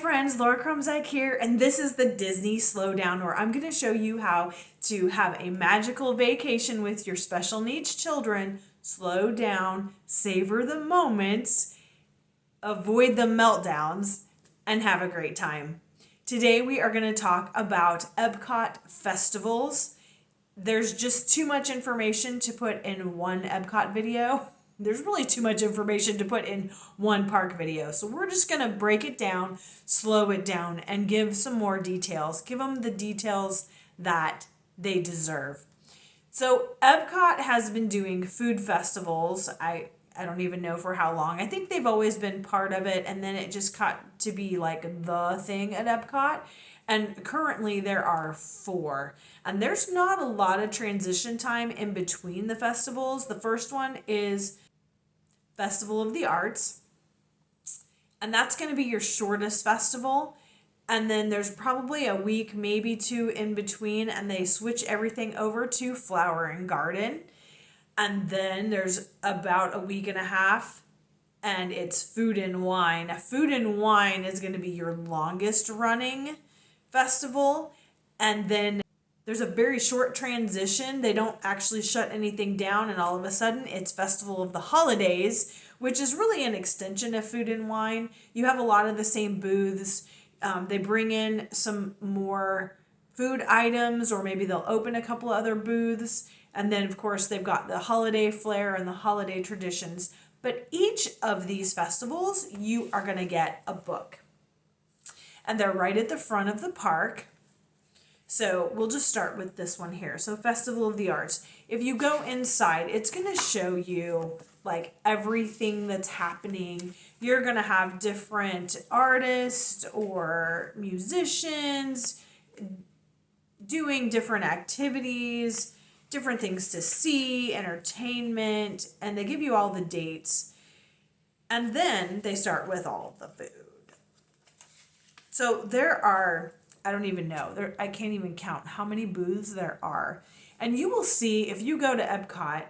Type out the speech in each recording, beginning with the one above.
friends, Laura Krumzak here, and this is the Disney Slowdown, where I'm going to show you how to have a magical vacation with your special needs children. Slow down, savor the moments, avoid the meltdowns, and have a great time. Today we are going to talk about EPCOT Festivals. There's just too much information to put in one EPCOT video. There's really too much information to put in one park video. So we're just going to break it down, slow it down, and give some more details. Give them the details that they deserve. So EPCOT has been doing food festivals. I don't even know for how long. I think they've always been part of it, and then it just got to be like the thing at EPCOT. And currently there are 4. And there's not a lot of transition time in between the festivals. The first one is Festival of the Arts, and that's going to be your shortest festival. And then there's probably a week, maybe 2 in between, and they switch everything over to Flower and Garden. And then there's about a week and a half, and it's Food and Wine. Now, Food and Wine is going to be your longest running festival. And then there's a very short transition. They don't actually shut anything down, and all of a sudden it's Festival of the Holidays, which is really an extension of Food and Wine. You have a lot of the same booths. They bring in some more food items, or maybe they'll open a couple of other booths. And then, of course, they've got the holiday flair and the holiday traditions. But each of these festivals, you are going to get a book. And they're right at the front of the park. So we'll just start with this one here. So Festival of the Arts. If you go inside, it's going to show you like everything that's happening. You're going to have different artists or musicians doing different activities, different things to see, entertainment, and they give you all the dates. And then they start with all the food. So there are, I don't even know, I can't even count how many booths there are. And you will see, if you go to EPCOT,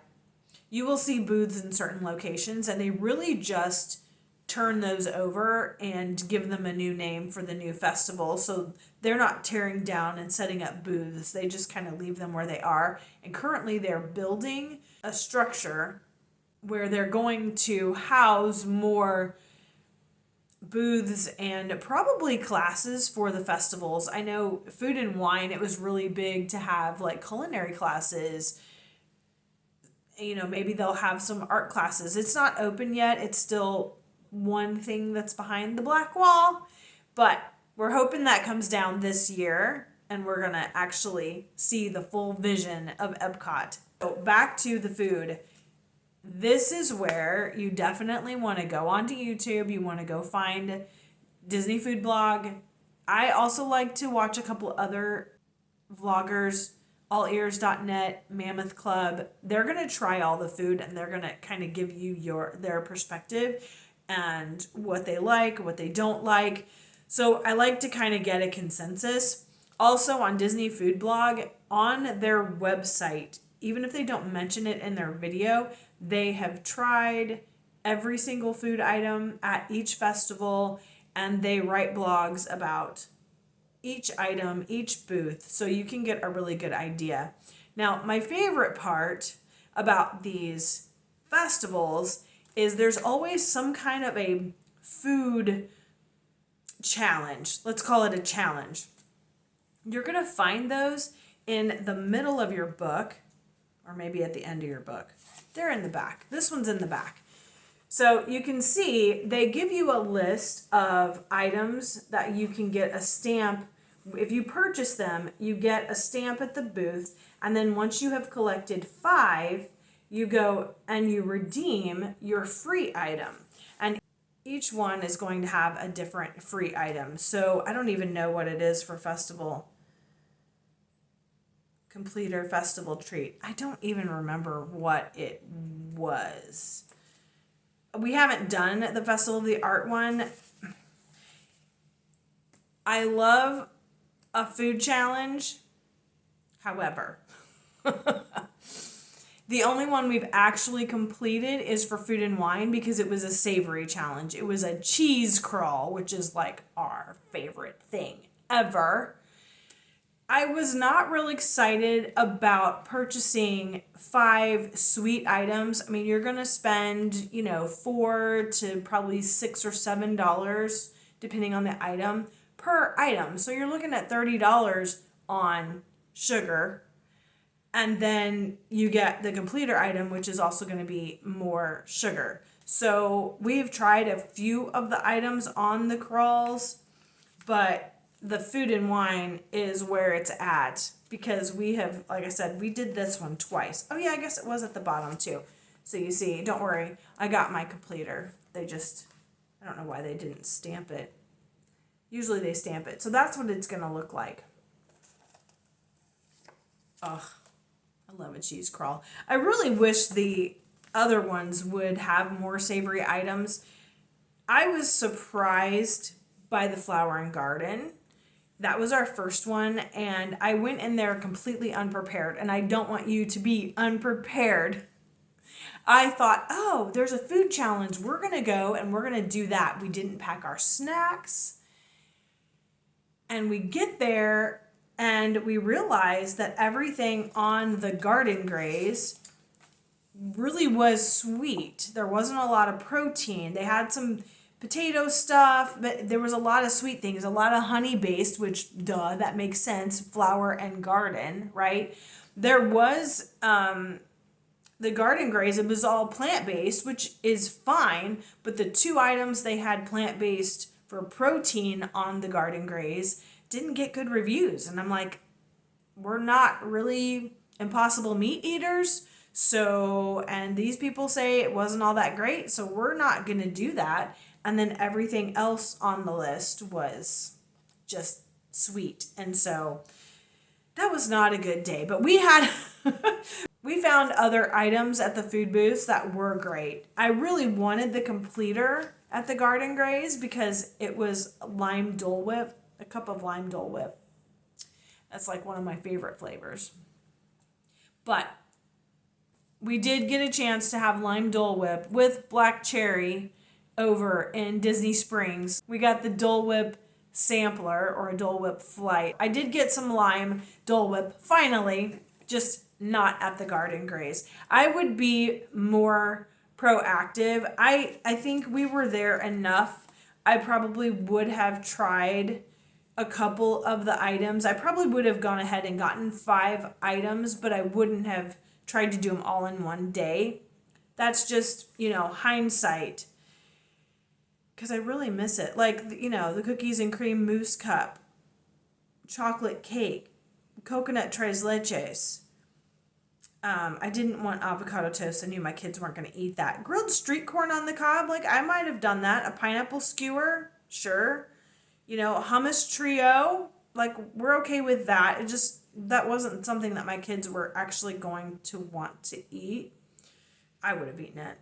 you will see booths in certain locations, and they really just turn those over and give them a new name for the new festival. So they're not tearing down and setting up booths. They just kind of leave them where they are. And currently they're building a structure where they're going to house more booths and probably classes for the festivals. I know Food and Wine, it was really big to have like culinary classes. You know, maybe they'll have some art classes. It's not open yet. It's still one thing that's behind the black wall, but we're hoping that comes down this year and we're going to actually see the full vision of EPCOT. So back to the food. This is where you definitely want to go onto YouTube. You want to go find Disney Food Blog. I also like to watch a couple other vloggers, allears.net, Mammoth Club. They're going to try all the food, and they're going to kind of give you their perspective and what they like, what they don't like. So I like to kind of get a consensus. Also on Disney Food Blog, on their website, even if they don't mention it in their video, they have tried every single food item at each festival, and they write blogs about each item, each booth, so you can get a really good idea. Now, my favorite part about these festivals is there's always some kind of a food challenge. Let's call it a challenge. You're going to find those in the middle of your book, or maybe at the end of your book. They're in the back. This one's in the back. So you can see they give you a list of items that you can get a stamp. If you purchase them, you get a stamp at the booth. And then once you have collected 5, you go and you redeem your free item. And each one is going to have a different free item. So I don't even know what it is for festival completer festival treat. I don't even remember what it was. We haven't done the Festival of the Art one. I love a food challenge. However, The only one we've actually completed is for food and wine because it was a savory challenge. It was a cheese crawl, which is like our favorite thing ever. I was not really excited about purchasing 5 sweet items. I mean, you're going to spend, $4 to probably $6 or $7, depending on the item, per item. So you're looking at $30 on sugar. And then you get the completer item, which is also going to be more sugar. So we've tried a few of the items on the crawls, but the food and wine is where it's at because we have, like I said, we did this one twice. Oh yeah, I guess it was at the bottom too. So you see, don't worry, I got my completer. I don't know why they didn't stamp it. Usually they stamp it. So that's what it's gonna look like. Ugh, I love a cheese crawl. I really wish the other ones would have more savory items. I was surprised by the Flower and Garden. That was our first one, and I went in there completely unprepared, and I don't want you to be unprepared. I thought, oh, there's a food challenge. We're going to go, and we're going to do that. We didn't pack our snacks, and we get there, and we realize that everything on the garden graze really was sweet. There wasn't a lot of protein. They had some potato stuff, but there was a lot of sweet things, a lot of honey based, which that makes sense. Flower and garden, right? There was the garden graze, it was all plant based, which is fine, but the 2 items they had plant based for protein on the garden graze didn't get good reviews. And I'm like, we're not really Impossible Meat eaters. So, and these people say it wasn't all that great, so we're not going to do that. And then everything else on the list was just sweet. And so that was not a good day. But we found other items at the food booths that were great. I really wanted the completer at the Garden Graze because it was lime Dole Whip, a cup of lime Dole Whip. That's like one of my favorite flavors. But we did get a chance to have lime Dole Whip with black cherry over in Disney Springs. We got the Dole Whip sampler or a Dole Whip flight. I did get some lime Dole Whip finally, just not at the Garden Graze. I would be more proactive. I think we were there enough. I probably would have tried a couple of the items. I probably would have gone ahead and gotten 5 items, but I wouldn't have tried to do them all in one day. That's just, hindsight. Because I really miss it. Like, the cookies and cream mousse cup, chocolate cake, coconut tres leches. I didn't want avocado toast. I knew my kids weren't going to eat that. Grilled street corn on the cob, like I might have done that. A pineapple skewer, sure. Hummus trio, like we're okay with that. That wasn't something that my kids were actually going to want to eat. I would have eaten it.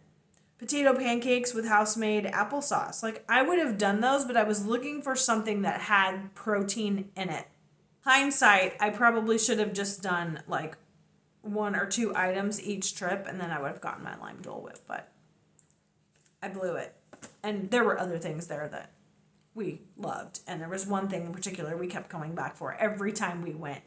Potato pancakes with house-made applesauce. Like, I would have done those, but I was looking for something that had protein in it. Hindsight, I probably should have just done, like, 1 or 2 items each trip, and then I would have gotten my lime Dole Whip, but I blew it. And there were other things there that we loved, and there was one thing in particular we kept going back for every time we went.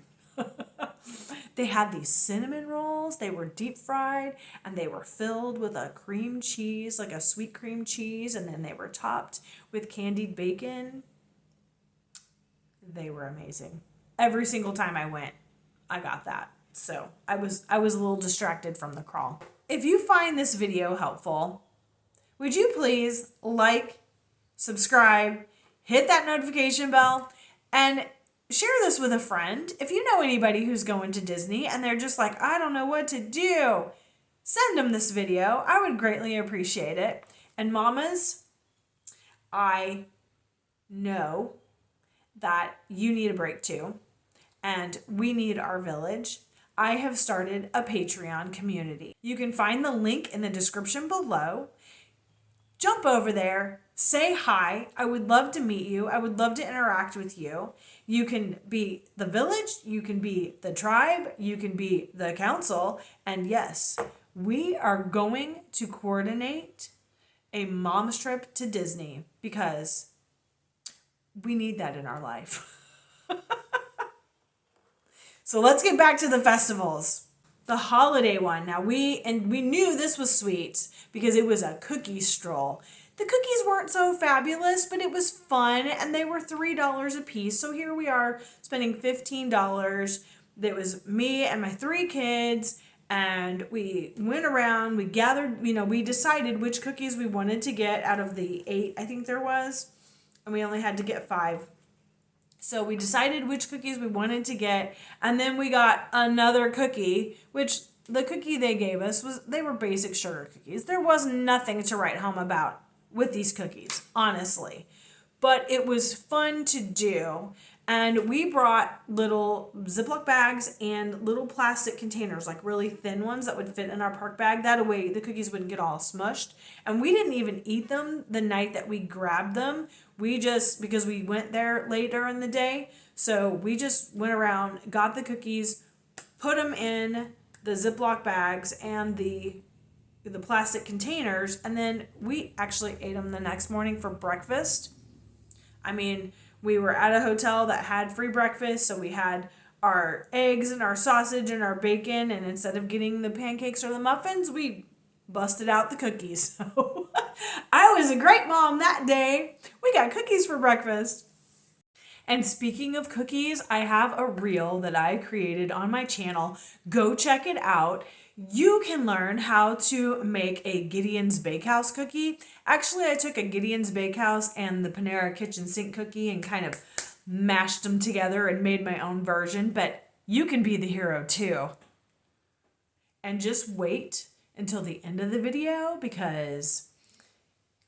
They had these cinnamon rolls. They were deep fried and they were filled with a cream cheese, like a sweet cream cheese, and then they were topped with candied bacon. They were amazing. Every single time I went, I got that. So I was a little distracted from the crawl. If you find this video helpful, would you please like, subscribe, hit that notification bell, and share this with a friend. If you know anybody who's going to Disney and they're just like, I don't know what to do, send them this video. I would greatly appreciate it. And mamas, I know that you need a break too, and we need our village. I have started a Patreon community. You can find the link in the description below. jump over there, say hi. I would love to meet you. I would love to interact with you. You can be the village, you can be the tribe, you can be the council. And yes, we are going to coordinate a mom's trip to Disney because we need that in our life. So let's get back to the festivals. The holiday one. Now we knew this was sweet because it was a cookie stroll. The cookies weren't so fabulous, but it was fun and they were $3 a piece. So here we are spending $15. That was me and my 3 kids, and we went around, we gathered, we decided which cookies we wanted to get out of the 8 I think there was, and we only had to get 5. So we decided which cookies we wanted to get, and then we got another cookie, which the cookie they gave us they were basic sugar cookies. There was nothing to write home about with these cookies, honestly. But it was fun to do, and we brought little Ziploc bags and little plastic containers, like really thin ones that would fit in our park bag. That way the cookies wouldn't get all smushed. And we didn't even eat them the night that we grabbed them. We just, because we went there later in the day, so we just went around, got the cookies, put them in the Ziploc bags and the plastic containers, and then we actually ate them the next morning for breakfast. I mean, we were at a hotel that had free breakfast, so we had our eggs and our sausage and our bacon, and instead of getting the pancakes or the muffins, we busted out the cookies. So I was a great mom that day. We got cookies for breakfast. And speaking of cookies, I have a reel that I created on my channel. Go check it out. You can learn how to make a Gideon's Bakehouse cookie. Actually, I took a Gideon's Bakehouse and the Panera Kitchen Sink cookie and kind of mashed them together and made my own version, but you can be the hero too. And just wait until the end of the video because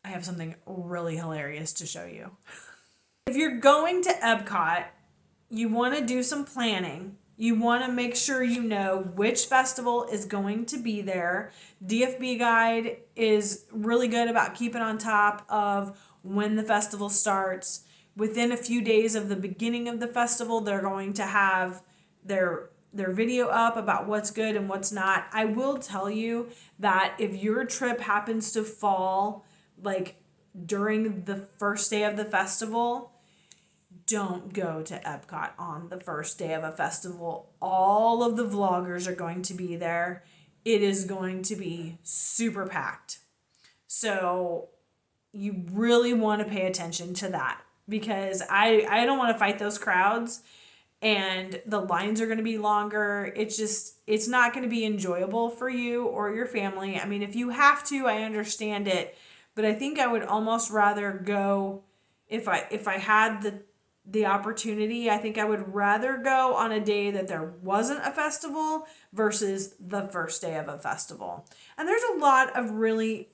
I have something really hilarious to show you. If you're going to EPCOT, you want to do some planning. You want to make sure you know which festival is going to be there. DFB Guide is really good about keeping on top of when the festival starts. Within a few days of the beginning of the festival, they're going to have their video up about what's good and what's not. I will tell you that if your trip happens to fall like during the first day of the festival, don't go to EPCOT on the first day of a festival. All of the vloggers are going to be there. It is going to be super packed. So you really want to pay attention to that because I don't want to fight those crowds, and the lines are going to be longer. It's not going to be enjoyable for you or your family. I mean, if you have to, I understand it, but I think I would almost rather go if I had the opportunity. I think I would rather go on a day that there wasn't a festival versus the first day of a festival. And there's a lot of really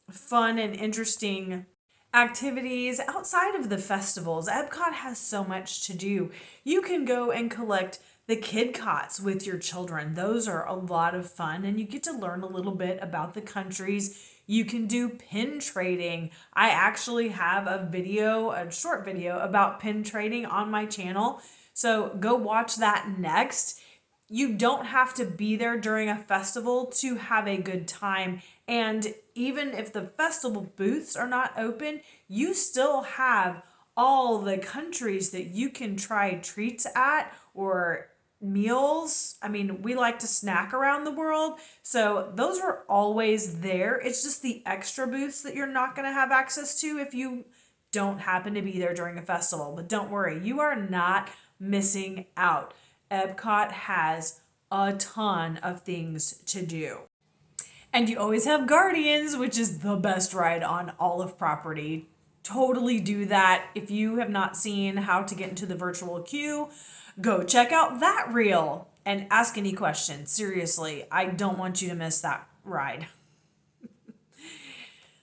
fun and interesting activities outside of the festivals. EPCOT has so much to do. You can go and collect the kid cots with your children. Those are a lot of fun, and you get to learn a little bit about the countries. You can do pin trading. I actually have a short video about pin trading on my channel. So go watch that next. You don't have to be there during a festival to have a good time. And even if the festival booths are not open, you still have all the countries that you can try treats at or meals. I mean, we like to snack around the world, so those are always there. It's just the extra booths that you're not going to have access to if you don't happen to be there during a festival. But don't worry, you are not missing out. EPCOT has a ton of things to do. And you always have Guardians, which is the best ride on all of property. Totally do that. If you have not seen how to get into the virtual queue, go check out that reel and ask any questions. Seriously, I don't want you to miss that ride.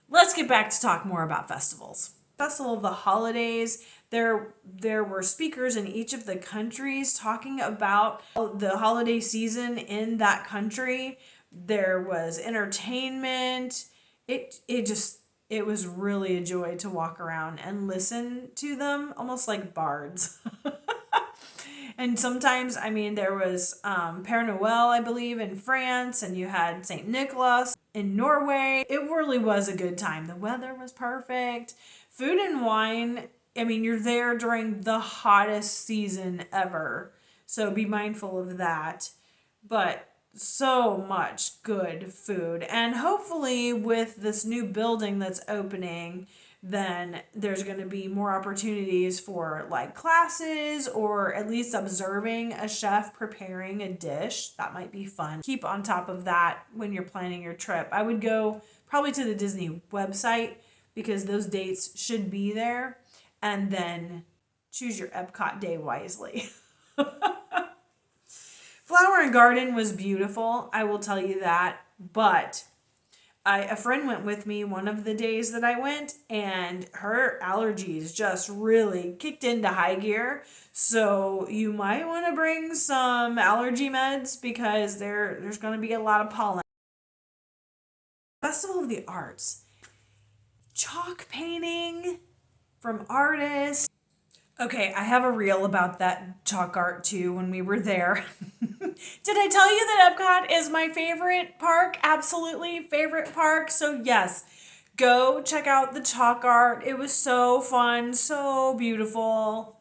Let's get back to talk more about festivals. Festival of the Holidays, there were speakers in each of the countries talking about the holiday season in that country. There was entertainment. It just it was really a joy to walk around and listen to them, almost like bards. And sometimes, I mean, there was Père Noël, I believe, in France, and you had St. Nicholas in Norway. It really was a good time. The weather was perfect. Food and wine, I mean, you're there during the hottest season ever. So be mindful of that. But so much good food. And hopefully, with this new building that's opening, then there's going to be more opportunities for like classes or at least observing a chef preparing a dish. That might be fun. Keep on top of that when you're planning your trip. I would go probably to the Disney website because those dates should be there, and then choose your EPCOT day wisely. Flower and Garden was beautiful, I will tell you that, but a friend went with me one of the days that I went, and her allergies just really kicked into high gear. So you might want to bring some allergy meds because there's going to be a lot of pollen. Festival of the Arts. Chalk painting from artists. Okay, I have a reel about that chalk art too when we were there. Did I tell you that EPCOT is my favorite park? Absolutely favorite park. So yes, go check out the chalk art. It was so fun, so beautiful.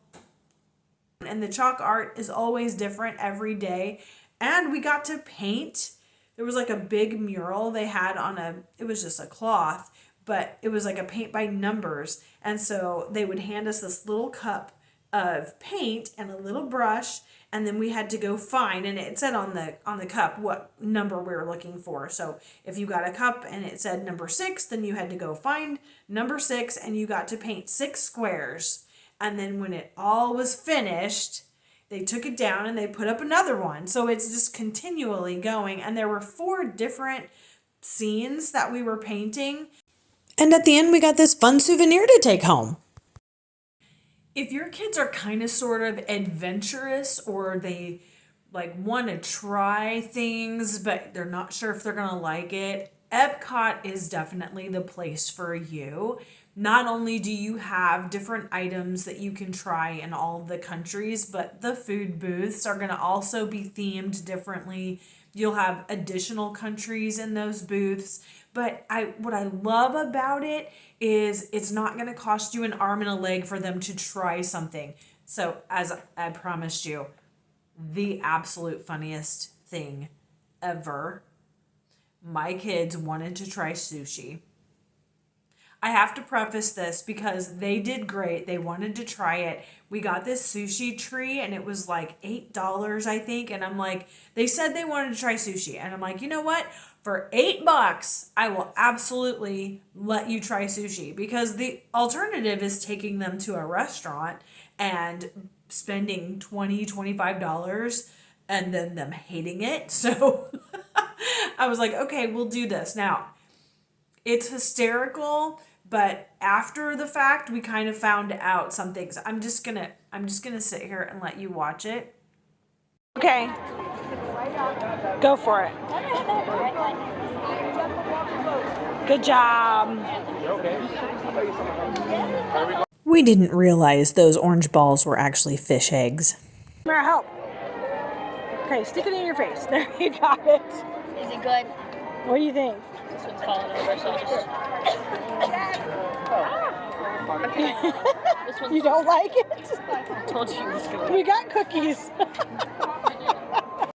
And the chalk art is always different every day. And we got to paint. There was like a big mural they had it was just a cloth, but it was like a paint by numbers. And so they would hand us this little cup of paint and a little brush, and then we had to go find, and it said on the cup what number we were looking for. So if you got a cup and it said number 6, then you had to go find number 6, and you got to paint 6 squares. And then when it all was finished, they took it down and they put up another one. So it's just continually going, and there were 4 different scenes that we were painting. And at the end, we got this fun souvenir to take home. If your kids are kind of sort of adventurous, or they like want to try things, but they're not sure if they're going to like it, EPCOT is definitely the place for you. Not only do you have different items that you can try in all the countries, but the food booths are going to also be themed differently. You'll have additional countries in those booths. But what I love about it is it's not going to cost you an arm and a leg for them to try something. So as I promised you, the absolute funniest thing ever. My kids wanted to try sushi. I have to preface this because they did great. They wanted to try it. We got this sushi tree and it was like $8, I think. And I'm like, they said they wanted to try sushi. And I'm like, you know what? For $8, I will absolutely let you try sushi, because the alternative is taking them to a restaurant and spending $20, $25 and then them hating it. So I was like, okay, we'll do this. Now, it's hysterical, but after the fact, we kind of found out some things. I'm just gonna sit here and let you watch it. Okay. Go for it. Good job. We didn't realize those orange balls were actually fish eggs. Mara, help. Okay, stick it in your face. There, you got it. Is it good? What do you think? This one's falling over, so I'll just... This one's... You don't like it? I told you it was good. We got cookies.